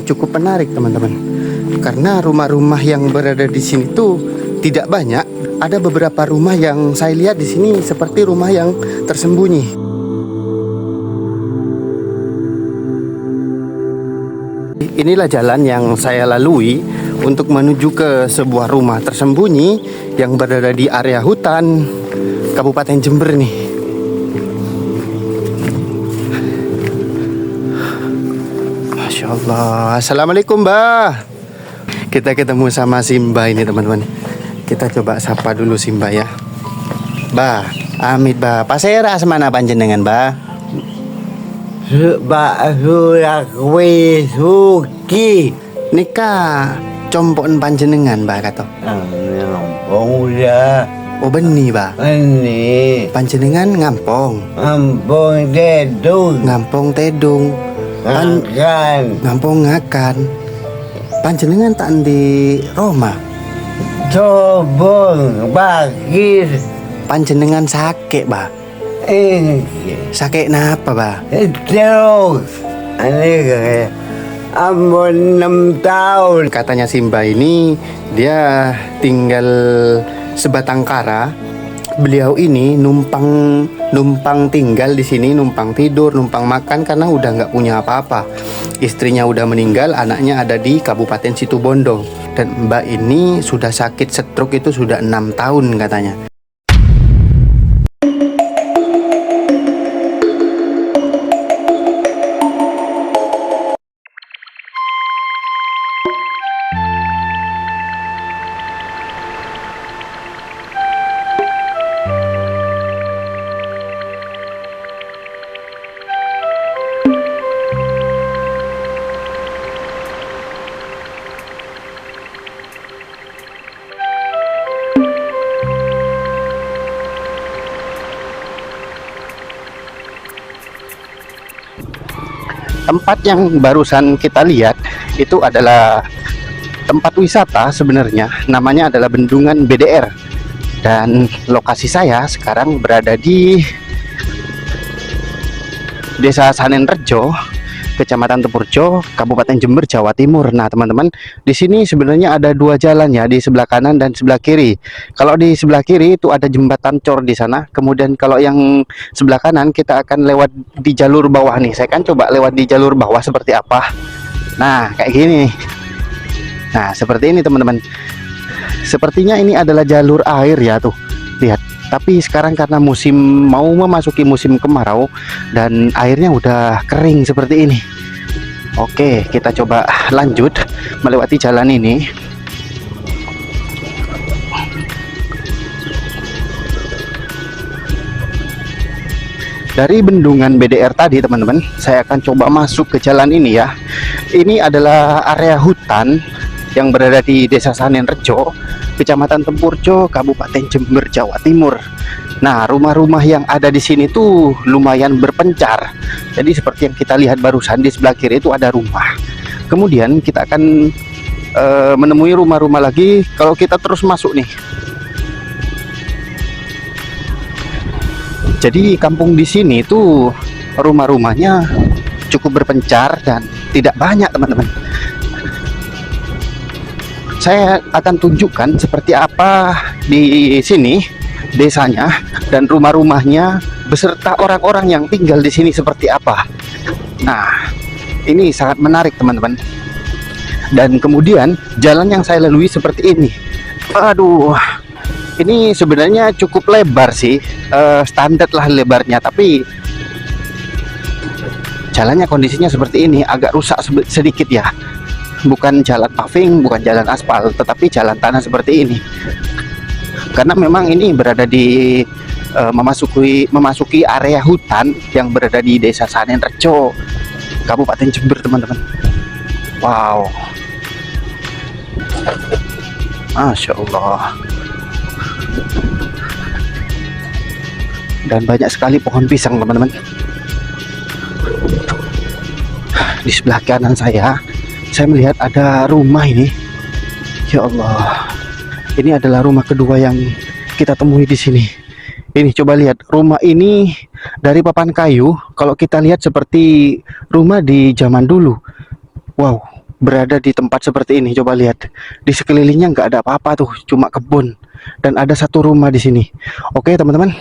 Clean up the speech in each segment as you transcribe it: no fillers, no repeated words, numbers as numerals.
Cukup menarik teman-teman, karena rumah-rumah yang berada di sini tuh tidak banyak. Ada beberapa rumah yang saya lihat di sini seperti rumah yang tersembunyi. Inilah jalan yang saya lalui untuk menuju ke sebuah rumah tersembunyi yang berada di area hutan Kabupaten Jember nih. Masya Allah. Assalamualaikum Mbah. Kita ketemu sama Simba ini teman-teman. Kita coba sapa dulu Simba ya. Bah, amit bah. Pasera semana panjenengan bah? Bakso lakwe suki. Nika compon panjenengan bah kata. Ngampong ya. Oh beni bah. Ini Panjenengan ngampong. ngampong dedung. Ngampong tedung. Makan. Ngampong ngakan. Panjenengan tak di Roma. Sobong bakir. Panjenengan sakit bah. Sakit napa bah? Terus ini kayak ampun 6 tahun. Katanya Simba ini dia tinggal sebatang kara. Beliau ini numpang tinggal di sini, numpang tidur, numpang makan karena udah nggak punya apa-apa. Istrinya udah meninggal, anaknya ada di Kabupaten Situbondo. Dan Mbak ini sudah sakit stroke itu sudah 6 tahun katanya. Tempat yang barusan kita lihat itu adalah tempat wisata sebenarnya, namanya adalah Bendungan BDR. Dan lokasi saya sekarang berada di Desa Sanenrejo, Kecamatan Tempurjo, Kabupaten Jember, Jawa Timur. Nah, teman-teman, di sini sebenarnya ada dua jalan ya, di sebelah kanan dan sebelah kiri. Kalau di sebelah kiri itu ada jembatan cor di sana. Kemudian kalau yang sebelah kanan kita akan lewat di jalur bawah nih. Saya kan coba lewat di jalur bawah seperti apa. Nah, kayak gini. Nah, seperti ini teman-teman. Sepertinya ini adalah jalur air ya tuh. Lihat. Tapi sekarang karena mau memasuki musim kemarau dan airnya udah kering seperti ini. Oke, kita coba lanjut melewati jalan ini. Dari Bendungan BDR tadi teman-teman, saya akan coba masuk ke jalan ini ya. Ini adalah area hutan yang berada di Desa Sanenrejo, Kecamatan Tempurjo, Kabupaten Jember, Jawa Timur. Nah, rumah-rumah yang ada di sini tuh lumayan berpencar. Jadi seperti yang kita lihat barusan di sebelah kiri itu ada rumah. Kemudian kita akan menemui rumah-rumah lagi kalau kita terus masuk nih. Jadi kampung di sini tuh rumah-rumahnya cukup berpencar dan tidak banyak teman-teman. Saya akan tunjukkan seperti apa di sini desanya dan rumah-rumahnya beserta orang-orang yang tinggal di sini seperti apa. Nah, ini sangat menarik teman-teman. Dan kemudian jalan yang saya lalui seperti ini. Aduh, ini sebenarnya cukup lebar sih, standar lah lebarnya, tapi jalannya kondisinya seperti ini, agak rusak sedikit ya. Bukan jalan paving, bukan jalan aspal, tetapi jalan tanah seperti ini. Karena memang ini berada di memasuki area hutan yang berada di Desa Sanenrejo, Kabupaten Jember, teman-teman. Wow, Masya Allah. Dan banyak sekali pohon pisang, teman-teman. Di sebelah kanan saya melihat ada rumah ini. Ya Allah, ini adalah rumah kedua yang kita temui di sini. Ini coba lihat, rumah ini dari papan kayu. Kalau kita lihat seperti rumah di zaman dulu. Wow, berada di tempat seperti ini. Coba lihat, di sekelilingnya nggak ada apa-apa tuh, cuma kebun dan ada satu rumah di sini. Oke teman-teman,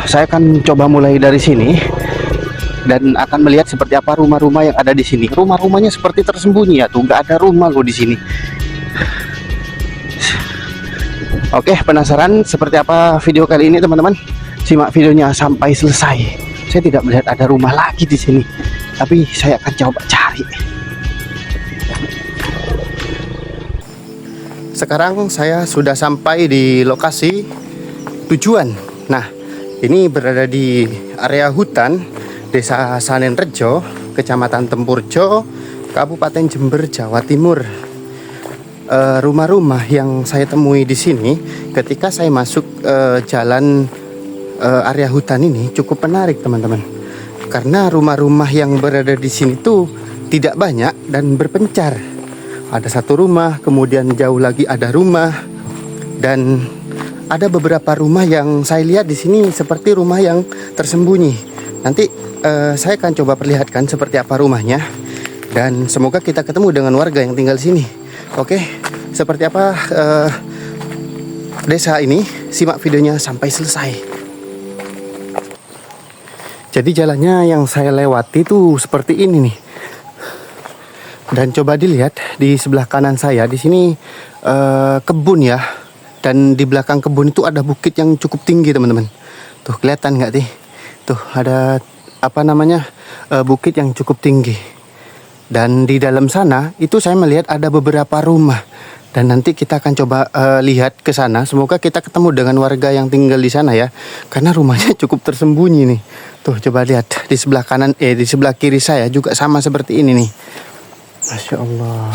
saya akan coba mulai dari sini dan akan melihat seperti apa rumah-rumah yang ada di sini. Rumah-rumahnya seperti tersembunyi ya tuh, nggak ada rumah loh di sini. Oke, penasaran seperti apa video kali ini teman-teman? Simak videonya sampai selesai. Saya tidak melihat ada rumah lagi di sini, tapi saya akan coba cari. Sekarang saya sudah sampai di lokasi tujuan. Nah, ini berada di area hutan Desa Sanenrejo, Kecamatan Tempurjo, Kabupaten Jember, Jawa Timur. Rumah-rumah yang saya temui di sini ketika saya masuk jalan area hutan ini cukup menarik teman-teman. Karena rumah-rumah yang berada di sini tuh tidak banyak dan berpencar. Ada satu rumah, kemudian jauh lagi ada rumah, dan ada beberapa rumah yang saya lihat di sini seperti rumah yang tersembunyi. Nanti saya akan coba perlihatkan seperti apa rumahnya, dan semoga kita ketemu dengan warga yang tinggal di sini. Oke, seperti apa desa ini? Simak videonya sampai selesai. Jadi jalannya yang saya lewati tuh seperti ini nih. Dan coba dilihat di sebelah kanan saya, di sini kebun ya. Dan di belakang kebun itu ada bukit yang cukup tinggi teman-teman. Tuh kelihatan nggak sih? Tuh ada apa namanya bukit yang cukup tinggi. Dan di dalam sana itu saya melihat ada beberapa rumah. Dan nanti kita akan coba lihat ke sana. Semoga kita ketemu dengan warga yang tinggal di sana ya. Karena rumahnya cukup tersembunyi nih. Tuh coba lihat di sebelah kanan, di sebelah kiri saya juga sama seperti ini nih. Masya Allah.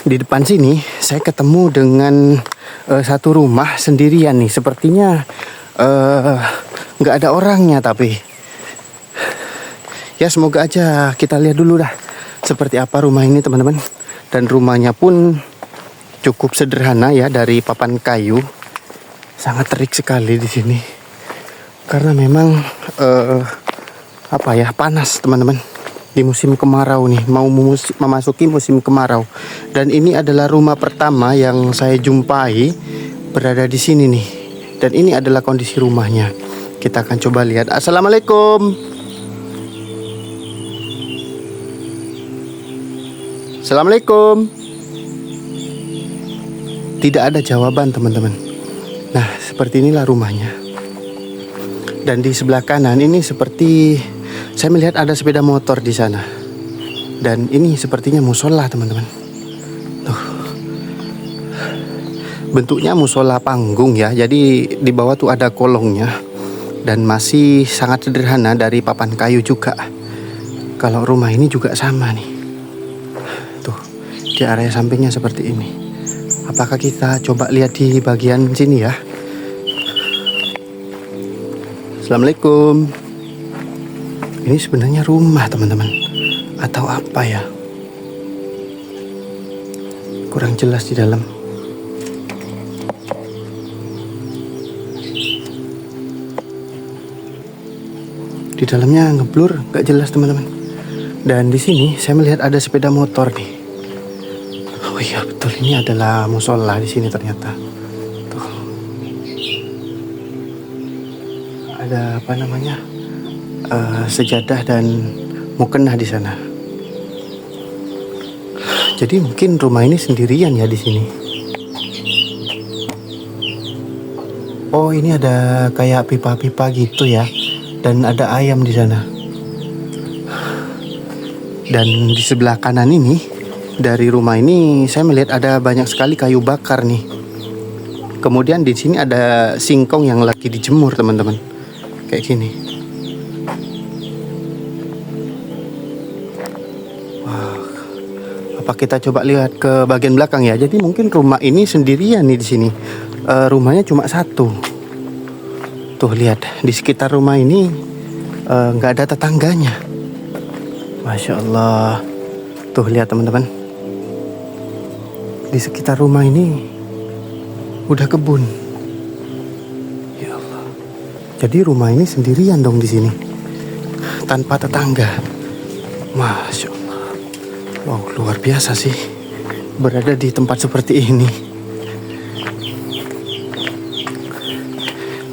Di depan sini saya ketemu dengan satu rumah sendirian nih. Sepertinya nggak ada orangnya, tapi ya semoga aja kita lihat dulu dah seperti apa rumah ini teman-teman. Dan rumahnya pun cukup sederhana ya, dari papan kayu. Sangat terik sekali di sini. Karena memang panas teman-teman. Di musim kemarau nih, mau memasuki musim kemarau. Dan ini adalah rumah pertama yang saya jumpai berada di sini nih. Dan ini adalah kondisi rumahnya. Kita akan coba lihat. Assalamualaikum. Assalamualaikum. Tidak ada jawaban teman-teman. Nah, seperti inilah rumahnya. Dan di sebelah kanan ini seperti saya melihat ada sepeda motor di sana. Dan ini sepertinya musola teman-teman. Tuh. Bentuknya musola panggung ya. Jadi di bawah tuh ada kolongnya. Dan masih sangat sederhana, dari papan kayu juga. Kalau rumah ini juga sama nih. Tuh, di area sampingnya seperti ini. Apakah kita coba lihat di bagian sini ya? Assalamualaikum. Ini sebenarnya rumah teman-teman, atau apa ya? Kurang jelas di dalam. Di dalamnya ngeblur, nggak jelas teman-teman. Dan di sini saya melihat ada sepeda motor nih. Oh iya betul, ini adalah musola di sini ternyata. Tuh. Ada apa namanya? Sejadah dan mukena di sana. Jadi mungkin rumah ini sendirian ya di sini. Oh, ini ada kayak pipa-pipa gitu ya. Dan ada ayam di sana. Dan di sebelah kanan ini, dari rumah ini saya melihat ada banyak sekali kayu bakar nih. Kemudian di sini ada singkong yang lagi dijemur teman-teman. Kayak gini. Apa kita coba lihat ke bagian belakang ya? Jadi mungkin rumah ini sendirian nih di sini. Rumahnya cuma satu. Tuh lihat, di sekitar rumah ini nggak ada tetangganya. Masya Allah. Tuh lihat teman-teman. Di sekitar rumah ini udah kebun. Ya Allah. Jadi rumah ini sendirian dong di sini, tanpa tetangga. Masya Allah. Wow, luar biasa sih berada di tempat seperti ini.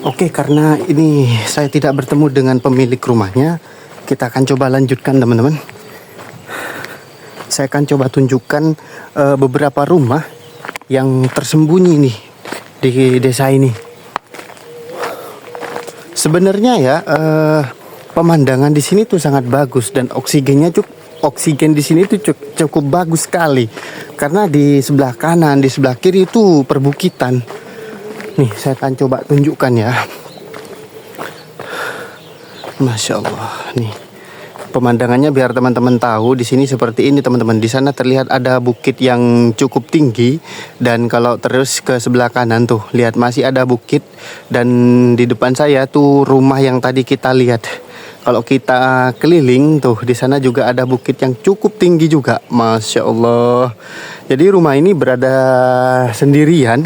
Oke, karena ini saya tidak bertemu dengan pemilik rumahnya, kita akan coba lanjutkan teman-teman. Saya akan coba tunjukkan beberapa rumah yang tersembunyi nih di desa ini. Sebenarnya ya pemandangan di sini tuh sangat bagus dan oksigen di sini tuh cukup bagus sekali. Karena di sebelah kanan, di sebelah kiri itu perbukitan. Nih, saya akan coba tunjukkan ya. Masya Allah, nih pemandangannya biar teman-teman tahu di sini seperti ini teman-teman. Di sana terlihat ada bukit yang cukup tinggi dan kalau terus ke sebelah kanan tuh lihat masih ada bukit dan di depan saya tuh rumah yang tadi kita lihat. Kalau kita keliling tuh di sana juga ada bukit yang cukup tinggi juga, Masya Allah. Jadi rumah ini berada sendirian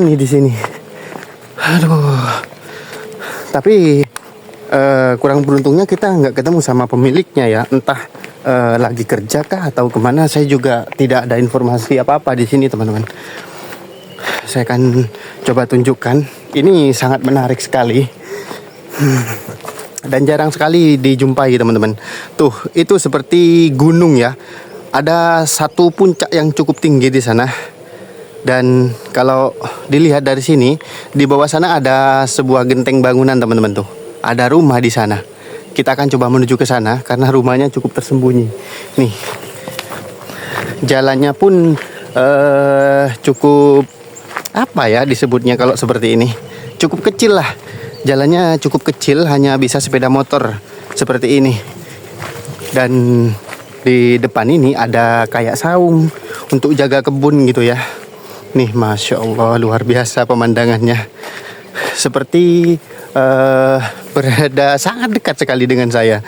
nih di sini. Aduh. Tapi kurang beruntungnya kita nggak ketemu sama pemiliknya ya, entah lagi kerja kah atau kemana. Saya juga tidak ada informasi apa-apa di sini teman-teman. Saya akan coba tunjukkan. Ini sangat menarik sekali dan jarang sekali dijumpai teman-teman. Tuh itu seperti gunung ya. Ada satu puncak yang cukup tinggi di sana. Dan kalau dilihat dari sini, di bawah sana ada sebuah genteng bangunan teman-teman tuh. Ada rumah di sana. Kita akan coba menuju ke sana karena rumahnya cukup tersembunyi. Nih, jalannya pun cukup apa ya disebutnya kalau seperti ini. Cukup kecil lah. Jalannya cukup kecil, hanya bisa sepeda motor seperti ini. Dan di depan ini ada kayak saung untuk jaga kebun gitu ya. Nih, Masya Allah, luar biasa pemandangannya. Seperti berada sangat dekat sekali dengan saya.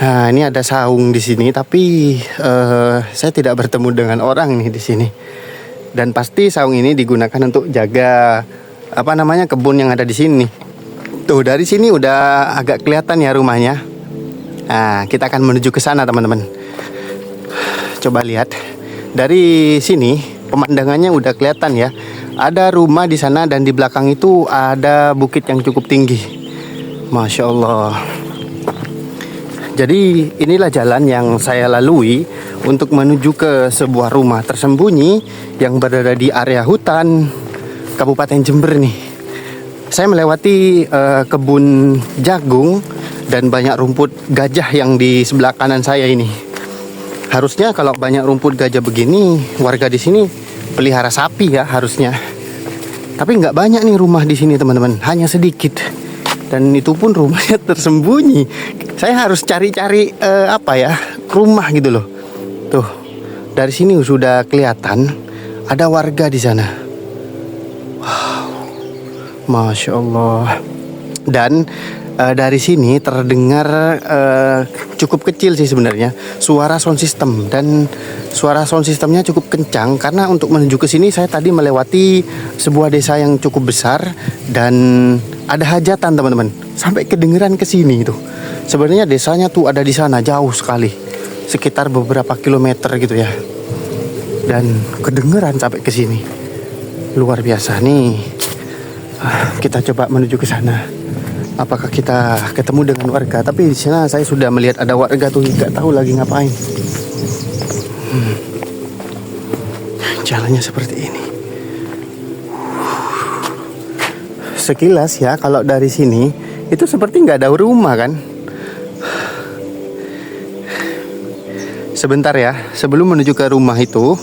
Nah, ini ada saung di sini, tapi saya tidak bertemu dengan orang nih di sini. Dan pasti saung ini digunakan untuk jaga kebun yang ada di sini. Tuh dari sini udah agak kelihatan ya rumahnya. Nah, kita akan menuju ke sana teman-teman. Coba lihat dari sini pemandangannya udah kelihatan ya. Ada rumah di sana dan di belakang itu ada bukit yang cukup tinggi. Masya Allah. Jadi inilah jalan yang saya lalui untuk menuju ke sebuah rumah tersembunyi yang berada di area hutan Kabupaten Jember nih. Saya melewati kebun jagung dan banyak rumput gajah yang di sebelah kanan saya ini. Harusnya kalau banyak rumput gajah begini, warga di sini pelihara sapi ya harusnya. Tapi nggak banyak nih rumah di sini teman-teman, hanya sedikit. Dan itu pun rumahnya tersembunyi. Saya harus cari-cari rumah gitu loh. Tuh, dari sini sudah kelihatan ada warga di sana. Wow, Masya Allah. Dan dari sini terdengar cukup kecil sih sebenarnya suara sound system, dan suara sound systemnya cukup kencang karena untuk menuju ke sini saya tadi melewati sebuah desa yang cukup besar dan ada hajatan teman-teman, sampai kedengeran ke sini tuh. Sebenarnya desanya tuh ada di sana jauh sekali, sekitar beberapa kilometer gitu ya, dan kedengeran sampai ke sini. Luar biasa nih. Kita coba menuju ke sana. Apakah kita ketemu dengan warga? Tapi di sana saya sudah melihat ada warga tuh, nggak tahu lagi ngapain. Jalannya seperti ini. Sekilas ya, kalau dari sini itu seperti nggak ada rumah kan? Sebentar ya, sebelum menuju ke rumah itu,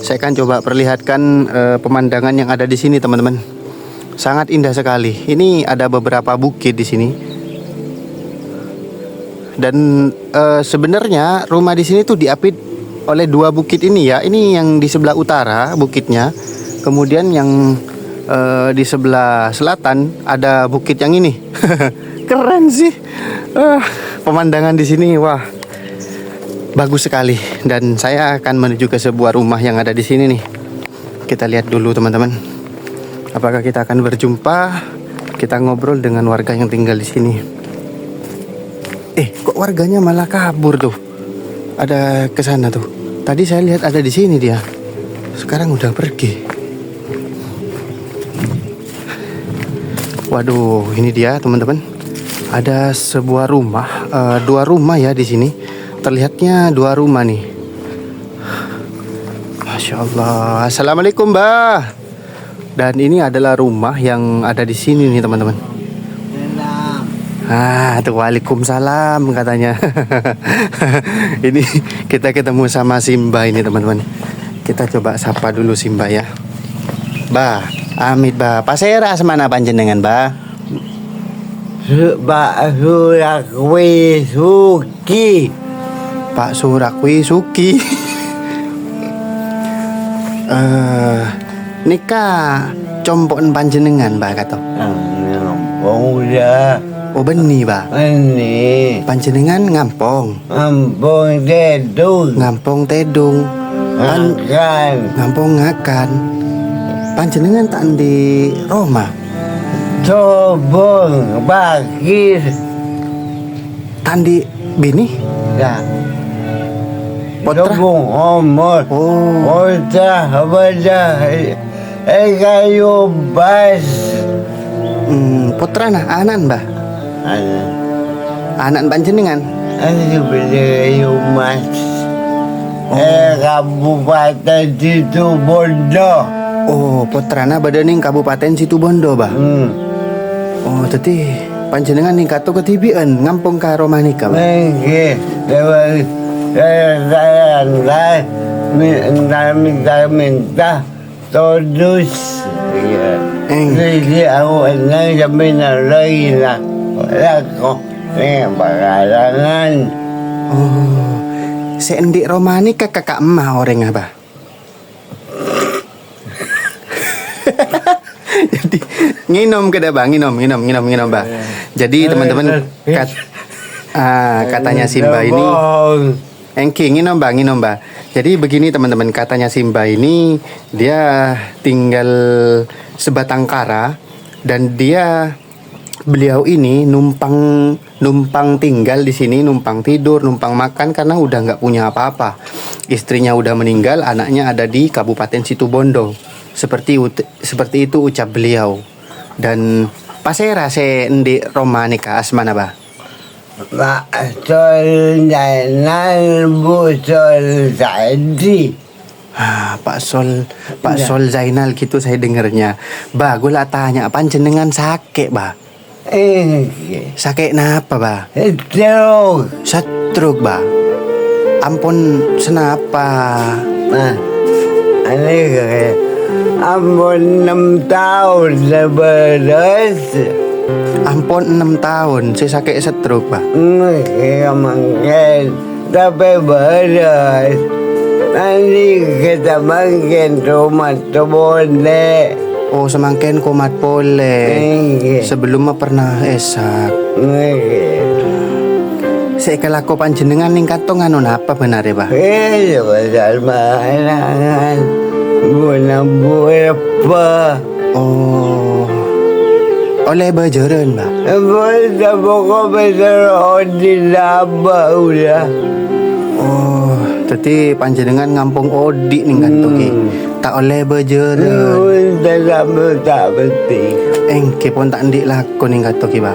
saya akan coba perlihatkan pemandangan yang ada di sini teman-teman. Sangat indah sekali. Ini ada beberapa bukit di sini. Dan sebenarnya rumah di sini tuh diapit oleh dua bukit ini ya. Ini yang di sebelah utara bukitnya. Kemudian yang di sebelah selatan ada bukit yang ini. Keren sih. Pemandangan di sini wah, bagus sekali. Dan saya akan menuju ke sebuah rumah yang ada di sini nih. Kita lihat dulu teman-teman. Apakah kita akan berjumpa? Kita ngobrol dengan warga yang tinggal di sini. Kok warganya malah kabur tuh? ada ke sana tuh. Tadi saya lihat ada di sini dia. Sekarang udah pergi. Waduh, ini dia teman-teman. Ada sebuah rumah, dua rumah ya di sini. Terlihatnya dua rumah nih. Masya Allah. Assalamualaikum, Mbah. Dan ini adalah rumah yang ada di sini nih teman-teman. Tuh waalaikumsalam katanya. Ini kita ketemu sama Simba ini teman-teman. Kita coba sapa dulu Simba ya. Bah, amit bah. Pasera semana panjenengan bah? Pak Surakwi Suki. Pak Surakwi Suki. Nikah compon panjenengan bah kata. Udah. Oh beni bah. Ini Panjenengan ngampong. Ampun Dedung. Ngampong tedung. Makan. Ngampong ngakan. Panjenengan tak di Roma. Cobong bakir. Tandi bini. Ya. Potra. Cobong omor. Oh. Oda baca. Kayu bas. Putra nah anan bah. Anak panjenengan. Ini kayu mas. Kabupaten Situbondo. Oh, putrana badaning Kabupaten Situbondo bah. Oh, tadi panjenengan ning kato ketibian ngampung ka Romanika bah. Mengke, saya minta todus. Jadi aku enggak sampai lagi lah. Aku ini bakalangan. Oh, seendik Romanika kakak emah orang apa? Jadi nginom ke bah, nginom bah. Jadi teman-teman katanya Simba ini engki nginom bah. Jadi begini teman-teman, katanya Simba ini dia tinggal sebatang kara dan beliau ini numpang tinggal di sini, numpang tidur, numpang makan karena udah nggak punya apa-apa. Istrinya udah meninggal, anaknya ada di Kabupaten Situbondo. Seperti itu ucap beliau. Dan pasera se endi Romanika asmana bah. Pak Sol Zainal Bu Sol Saidi. Pak Sol Zainal gitu saya dengernya. Bah, gue lah tanya panjenengan sakit bah. Sakit napa bah? Stroke bah. Ampun senapa? Nah, ini kayak ampun 6 tahun sebelas. Ampun 6 tahun saya sakit stroke bah. Makin tapi beres. Nanti kita makin rumah boleh. Oh semangken komat pole. Sebelum pernah esak. Saya kelako panjenengan ning katong anu apa benar ya bah? Pasal malangan apa? Oh, oleh bajaran bah. Pasal pokok besar di laba udah. Oh, tadi panjenengan ngampung odi ning kantong tak oleh bajaran. Tak penting. Engke pun tak ndik lakon ning kantong bah.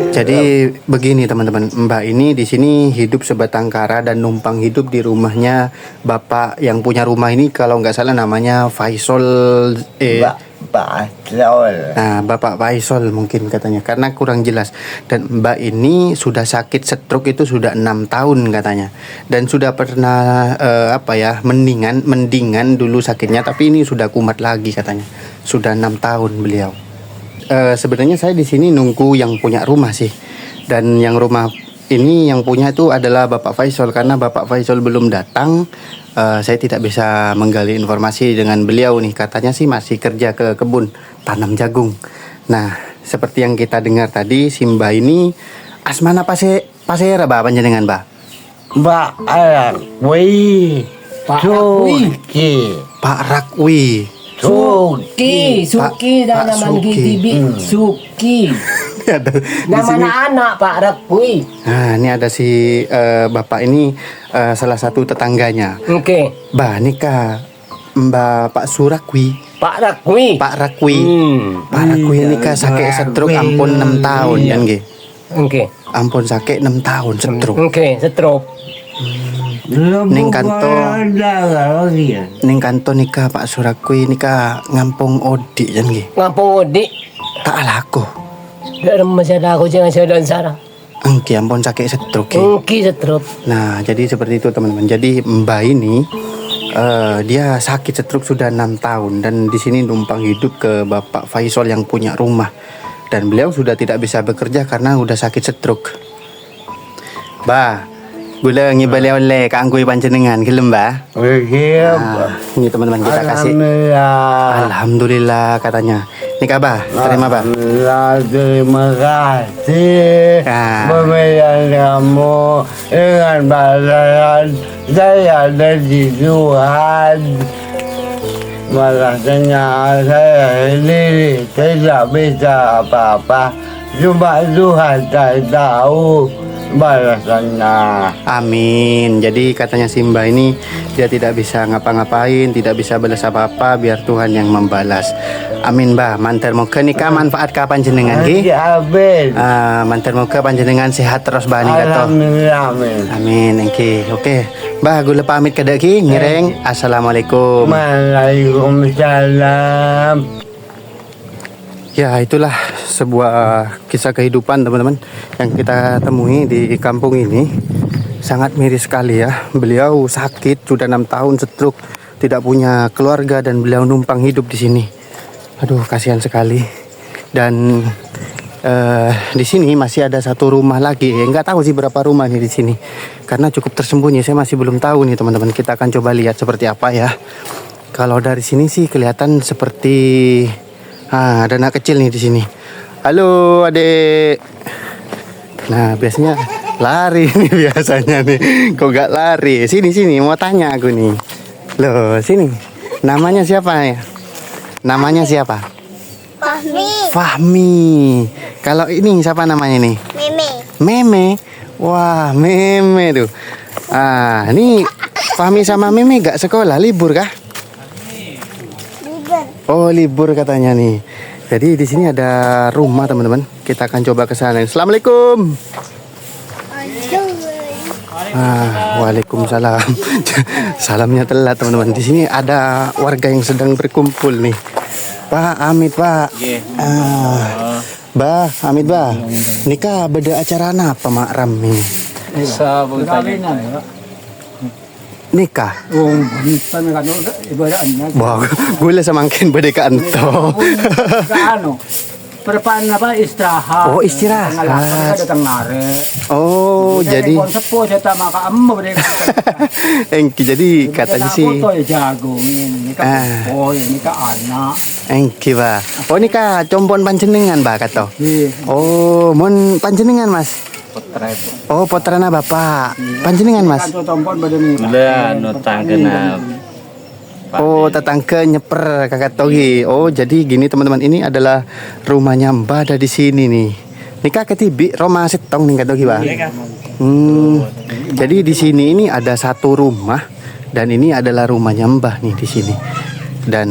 Jadi begini teman-teman, Mbak ini di sini hidup sebatang kara dan numpang hidup di rumahnya bapak yang punya rumah ini, kalau nggak salah namanya Faisal. Nah, Bapak Faisal mungkin katanya, karena kurang jelas. Dan Mbak ini sudah sakit stroke itu sudah 6 tahun katanya, dan sudah pernah mendingan dulu sakitnya, tapi ini sudah kumat lagi katanya. Sudah 6 tahun beliau. Sebenarnya saya di sini nunggu yang punya rumah sih, dan yang rumah ini yang punya itu adalah Bapak Faisal. Karena Bapak Faisal belum datang, saya tidak bisa menggali informasi dengan beliau nih. Katanya sih masih kerja ke kebun tanam jagung. Nah, seperti yang kita dengar tadi, Simba ini asmana pasera bah panjenengan bah? Pak Rakwi. Pak Rakwi. Suki dalam Pak GTB. Suki. ada di Nama sini. anak-anak Pak Rakui. Nah, ini ada si bapak ini salah satu tetangganya. Oke. Bah, nikah Mbak Pak Surakwi. Pak Rakui. Pak Rakwi. Pak Iya, Rakwi nikah sakit stroke ampun 6 tahun kan nggih. Oke. Ampun sakit 6 tahun stroke. Oke, stroke. Ning kanto nikah Pak Surakwi nikah ngampung Odi kan nggih. Ngampung Odik. Tak laku. Dari masih ada aku jangan saya dan Sarah. Engki ampun sakit stroke. Oke, stroke. Nah, jadi seperti itu teman-teman. Jadi Mbak ini dia sakit stroke sudah 6 tahun dan di sini numpang hidup ke Bapak Faisal yang punya rumah. Dan beliau sudah tidak bisa bekerja karena udah sakit stroke. Bah, gula ngibali oleh kangkui panjenengan gelem, Mbah. Nah, ini teman-teman kita kasih. Alhamdulillah katanya. Ini Bah, terima Bah. Alhamdulillah, terima kasih. Nah. Pemilihan kamu dengan balasan saya ada di Tuhan. Malasnya saya ini tidak bisa apa-apa. Cuma Tuhan tak tahu balasannya. Amin. Jadi katanya Simba ini dia tidak bisa ngapa-ngapain, tidak bisa balas apa-apa, biar Tuhan yang membalas. Amin, Mbah. Mantar moga nikah manfaat ka panjenengan nggih. Amin. Mantar moga panjenengan sehat terus Mbah nika to. Alhamdulillah. Amin. Amin. Oke. Mbah gula pamit kedek ki ngireng. Assalamualaikum. Waalaikumsalam. Ya, itulah sebuah kisah kehidupan teman-teman yang kita temui di kampung ini. Sangat miris sekali ya. Beliau sakit sudah 6 tahun stroke, tidak punya keluarga dan beliau numpang hidup di sini. Aduh, kasihan sekali. Dan di sini masih ada satu rumah lagi. Nggak tahu sih berapa rumah nih di sini. Karena cukup tersembunyi, saya masih belum tahu nih teman-teman. Kita akan coba lihat seperti apa ya. Kalau dari sini sih kelihatan seperti ada anak kecil nih di sini. Halo, Adek. Nah, biasanya lari nih biasanya nih. Kok gak lari? Sini, mau tanya aku nih. Loh, sini. Namanya siapa ya? Namanya siapa? Fahmi. Kalau ini siapa namanya nih? Meme. Wah, Meme tuh. Ini Fahmi sama Meme gak sekolah, libur kah? Oh, libur katanya nih. Jadi di sini ada rumah teman-teman. Kita akan coba ke sana. Assalamualaikum. Waalaikumsalam. Salamnya telat teman-teman. Di sini ada warga yang sedang berkumpul nih. Pak Amit Pak. Bah Amit Bah. Nikah beda acara apa Mak Ram ini? Nikah. Wah, gula semangkin beda kanto. Perpaan apa istirahat. Oh, istirahat. Datang nare. Oh, jadi sepo saya tak maka ammo mereka. Engki jadi katanya sih. Foto ya jago ini kan. Oh, ini kan anak. Engki Bah. Oh, ini kah compon panjenengan Bah kato. Oh, mon panjenengan Mas. Oh, putrana Bapak. Panjenengan Mas. Kanto tompon badan ini. Udah nutang kena. Oh, tetangga nyeper kakak Togi. Oh, jadi gini teman-teman, ini adalah rumahnya Mbah ada di sini nih. Nikah ketibi Roma setong nih kak Togi Bah. Jadi di sini ini ada satu rumah dan ini adalah rumahnya Mbah nih di sini. Dan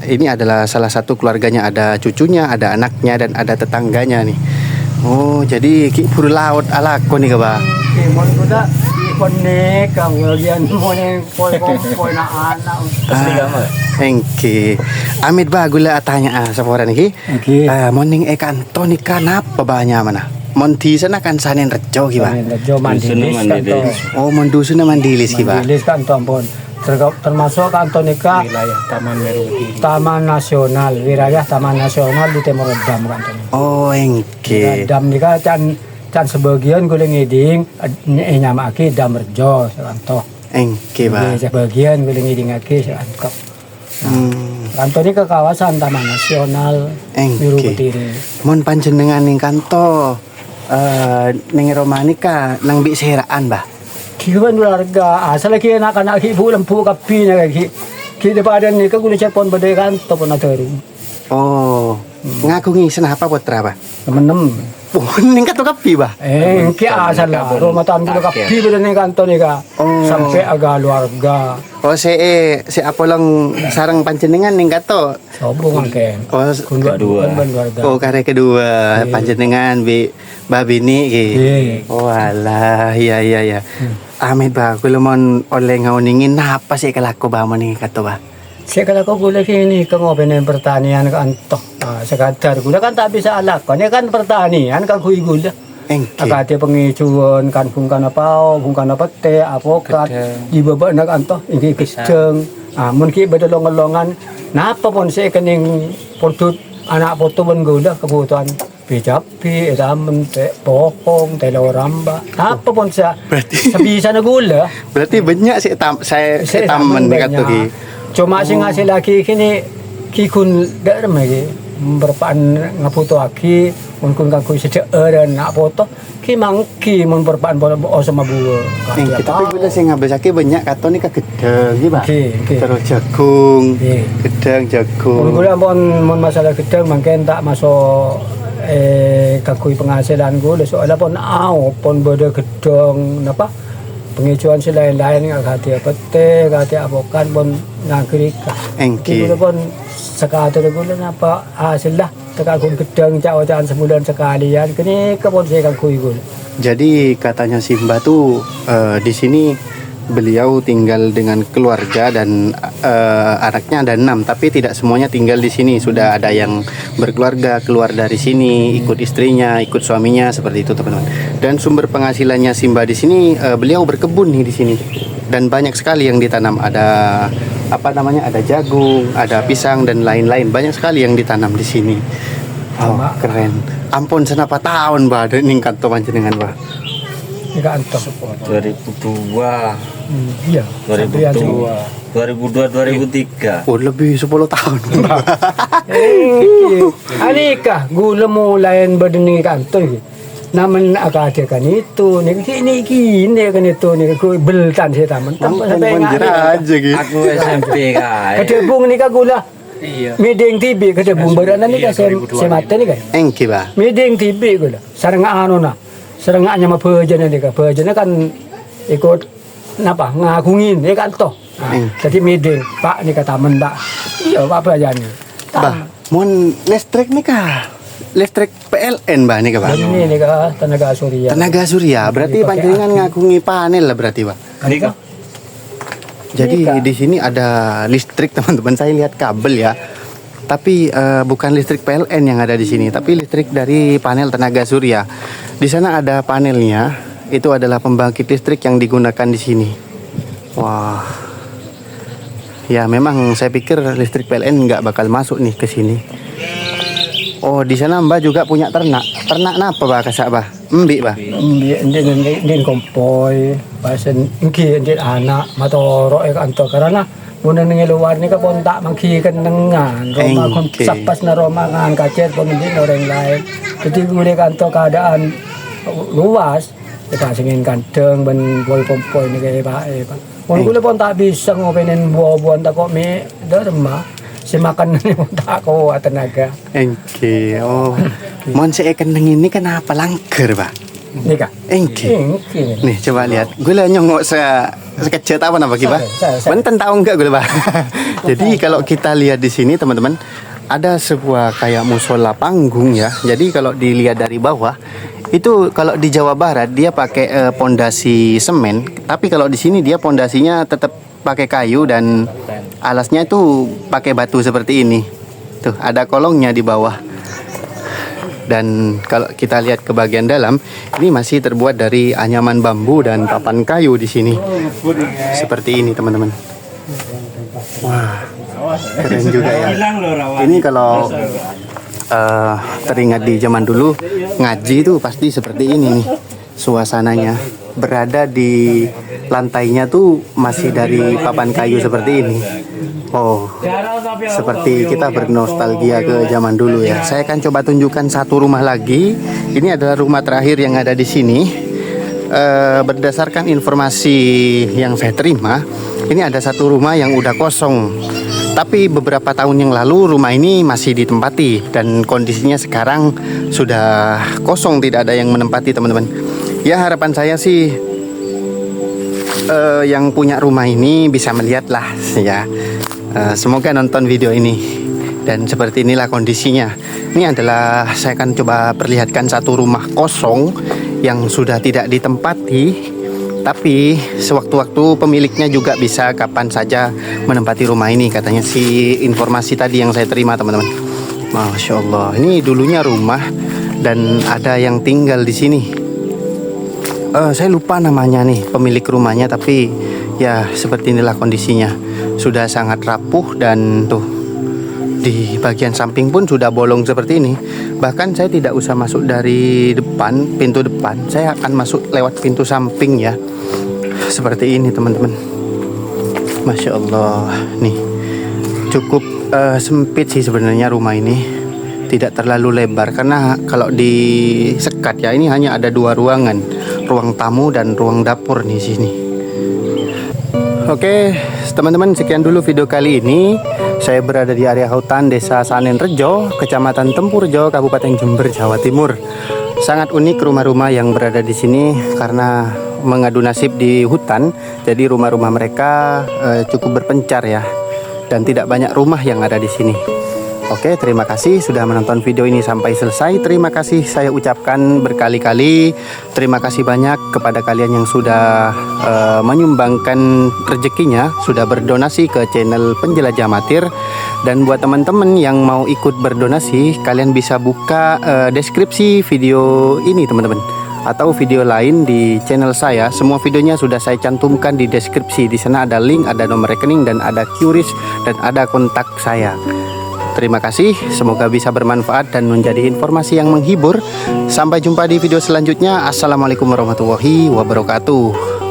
ini adalah salah satu keluarganya, ada cucunya, ada anaknya dan ada tetangganya nih. Oh, jadi ki buru laut ala ko nih kak Bah. Mon kuda konek bagian mon poin anak. Engki. Amit Bah gula tanya saporan iki. Moning kanto nikah napa banyak mana? Mon di sana kan sanen rejo ki Bah. Rejo Mandilis. Oh, mon dusun Mandilis ki Bah. Mandilis kanto ampun. Termasuk kanto nikah wilayah Taman Nasional, wilayah Taman Nasional di Timur Dam kanto. Oh, engki. Dam nikah can sebagian gue ngiding nyamaki dam rejo kanto. Engki Bah. Sebagian gue ngiding aki kanto. Kanto ini ke kawasan Taman Nasional Biru Engki. Betiri. Mon panjenengan ning kanto ning romani ka nang bi seraan Bah. Kiwan keluarga asal lagi anak-anak ibu lempu kapi na lagi. Kita pada ni ka gue cepon badai kanto pun ada. Oh, ngakungi senapa putra bah. Temenem. Oh, ningkat tuh kapi bah. Engki asal lah. Rumah tamu kita kapi bila nih kantor nih kak. Sampai agak keluarga. Oh si apa lang sarang panjenengan ningkat tuh. Sobong angken. Oh Kedua. Keluarga. oh karya kedua panjenengan bi babini ki. Oh alah iya. Amit bah kulo mon oleh ngauningin apa sih kelaku bah meningkat tuh bah. Saya kalau gula kini kengopenin pertanian kan toh sekadar gula kan tak bisa alakon ya kan pertanian kan kui gula Engke. agak pengicuan kan bungkan teh apokat di babak nak antoh ini gedeng mungkin bedolong-dolongan napa pun saya kening portut anak foto pun gula kebutuhan pijapi ramen teh pohong teh ramba apa pun saya sebisa na gula Berarti banyak sih saya taman dekat tuh ki. cuma sing ngasih lagi kini kikun dak remeh berpaan ngaputo aki mungkin kaku sejak dan nak foto ki mangki mun berpaan bola sama buah Engke tapi gula sing ngabesake banyak katon nih gedeng ki bah. Oke. Terus jagung. Oke. Gedeng jagung. mun gula mun masalah gedeng mungkin tak masuk kakui penghasilan gula soalnya pun beda gedeng napa pengicuan si lain-lain nggak hati apa teh hati apokan pun ngagirika Engke. gula pun sekali gula napa hasil lah tekakun gedeng cawacan sebulan sekali yan kini kepon saya kakui gula Jadi katanya Simba tuh di sini beliau tinggal dengan keluarga dan anaknya ada 6, tapi tidak semuanya tinggal di sini. Sudah ada yang berkeluarga keluar dari sini, ikut istrinya, ikut suaminya seperti itu teman-teman. Dan sumber penghasilannya Simba di sini beliau berkebun nih di sini. Dan banyak sekali yang ditanam. Ada apa namanya? Ada jagung, ada pisang dan lain-lain. Banyak sekali yang ditanam di sini. Oh, keren. Ampun senapa tahun bah ningkat to panjenengan bah. nggak antok 2002, iya 2002, 2003. Oh, lebih 10 tahun. Anikah gula mulai berdening kantor naman akade kan itu nih kini kan itu nih ku beltan saya taman tanpa sampai aja gitu. Aku SMP kan. kedebung nih kak gula Miding TV kedebung beranan nih kak saya mata nih kak Engke bah. Miding TV gula sarang anu na sarang nya mah pejana nih kak pejana kan ikut napa ngakungin ya kan toh jadi miding pak nih kata taman pak iya pak pejana Bah, mun listrik nih kah? Listrik PLN bah nih kah bah? ini nih kak tenaga surya Tenaga surya, berarti panjenengan ngakungi panel lah berarti bah. Nika. Jadi di sini ada listrik teman-teman, saya lihat kabel ya. Tapi bukan listrik PLN yang ada di sini, tapi listrik dari panel tenaga surya. Di sana ada panelnya, itu adalah pembangkit listrik yang digunakan di sini. Wah. Ya memang saya pikir listrik PLN nggak bakal masuk nih ke sini. Oh di sana Mbak juga punya ternak. Ternak apa bah kasak bah? Mbik bah. Din kompoy, pasen ingki din anak matoro kanto karena muna nang luar ni ka pon tak mangkikan nengan Roma kon sapas na Roma ngan kacet pon din orang lain. Jadi muna kanto keadaan luas kita singin kanteng ben boy kompoy ni kay bae pa. Pon kula pon tak bisa ngopenin buah-buahan tak kok me derma. Si makan ni pun tak ko tenaga. Engke, oh, mon saya kendeng ini kenapa langker, Pak? Ni ka? Engke. Nih, coba lihat. Gue lah nyongok sekecil apa nama Pak? Benten tahu enggak gue, Pak? Jadi kalau kita lihat di sini, teman-teman, ada sebuah kayak musola panggung ya. Jadi kalau dilihat dari bawah, itu kalau di Jawa Barat dia pakai pondasi semen, tapi kalau di sini dia pondasinya tetap pakai kayu dan alasnya itu pakai batu seperti ini. Tuh, ada kolongnya di bawah. Dan kalau kita lihat ke bagian dalam, ini masih terbuat dari anyaman bambu dan papan kayu di sini. Seperti ini, teman-teman. Wah, keren juga ya. Ini kalau teringat di zaman dulu ngaji itu pasti seperti ini nih suasananya. Berada di lantainya tuh masih dari papan kayu seperti ini. Oh, seperti kita bernostalgia ke zaman dulu ya. Saya akan coba tunjukkan satu rumah lagi. Ini adalah rumah terakhir yang ada di sini. Berdasarkan informasi yang saya terima, ini ada satu rumah yang udah kosong. Tapi beberapa tahun yang lalu rumah ini masih ditempati dan kondisinya sekarang sudah kosong, tidak ada yang menempati teman-teman. Ya harapan saya sih yang punya rumah ini bisa melihat lah ya. Semoga nonton video ini. Dan seperti inilah kondisinya. Ini adalah saya akan coba perlihatkan satu rumah kosong yang sudah tidak ditempati. Tapi sewaktu-waktu pemiliknya juga bisa kapan saja menempati rumah ini. Katanya sih informasi tadi yang saya terima teman-teman. Masya Allah. Ini dulunya rumah dan ada yang tinggal di sini. Saya lupa namanya nih pemilik rumahnya. Tapi ya seperti inilah kondisinya. Sudah sangat rapuh dan tuh. Di bagian samping pun sudah bolong seperti ini. Bahkan saya tidak usah masuk dari depan, pintu depan. Saya akan masuk lewat pintu samping ya. Seperti ini teman-teman. Masya Allah. Nih cukup sempit sih sebenarnya rumah ini. Tidak terlalu lebar. Karena kalau disekat ya, ini hanya ada 2 ruangan. Ruang tamu dan ruang dapur di sini. Oke teman-teman, sekian dulu video kali ini. Saya berada di area hutan Desa Sanen Rejo, Kecamatan Tempurjo, Kabupaten Jember, Jawa Timur. Sangat unik rumah-rumah yang berada di sini karena mengadu nasib di hutan. Jadi rumah-rumah mereka cukup berpencar ya, dan tidak banyak rumah yang ada di sini. Oke, terima kasih sudah menonton video ini sampai selesai. Terima kasih saya ucapkan berkali-kali. Terima kasih banyak kepada kalian yang sudah menyumbangkan rezekinya, sudah berdonasi ke channel Penjelajah Amatir. Dan buat teman-teman yang mau ikut berdonasi, kalian bisa buka deskripsi video ini teman-teman, atau video lain di channel saya. Semua videonya sudah saya cantumkan di deskripsi. Di sana ada link, ada nomor rekening, dan ada QRIS, dan ada kontak saya. Terima kasih, semoga bisa bermanfaat dan menjadi informasi yang menghibur. Sampai jumpa di video selanjutnya. Assalamualaikum warahmatullahi wabarakatuh.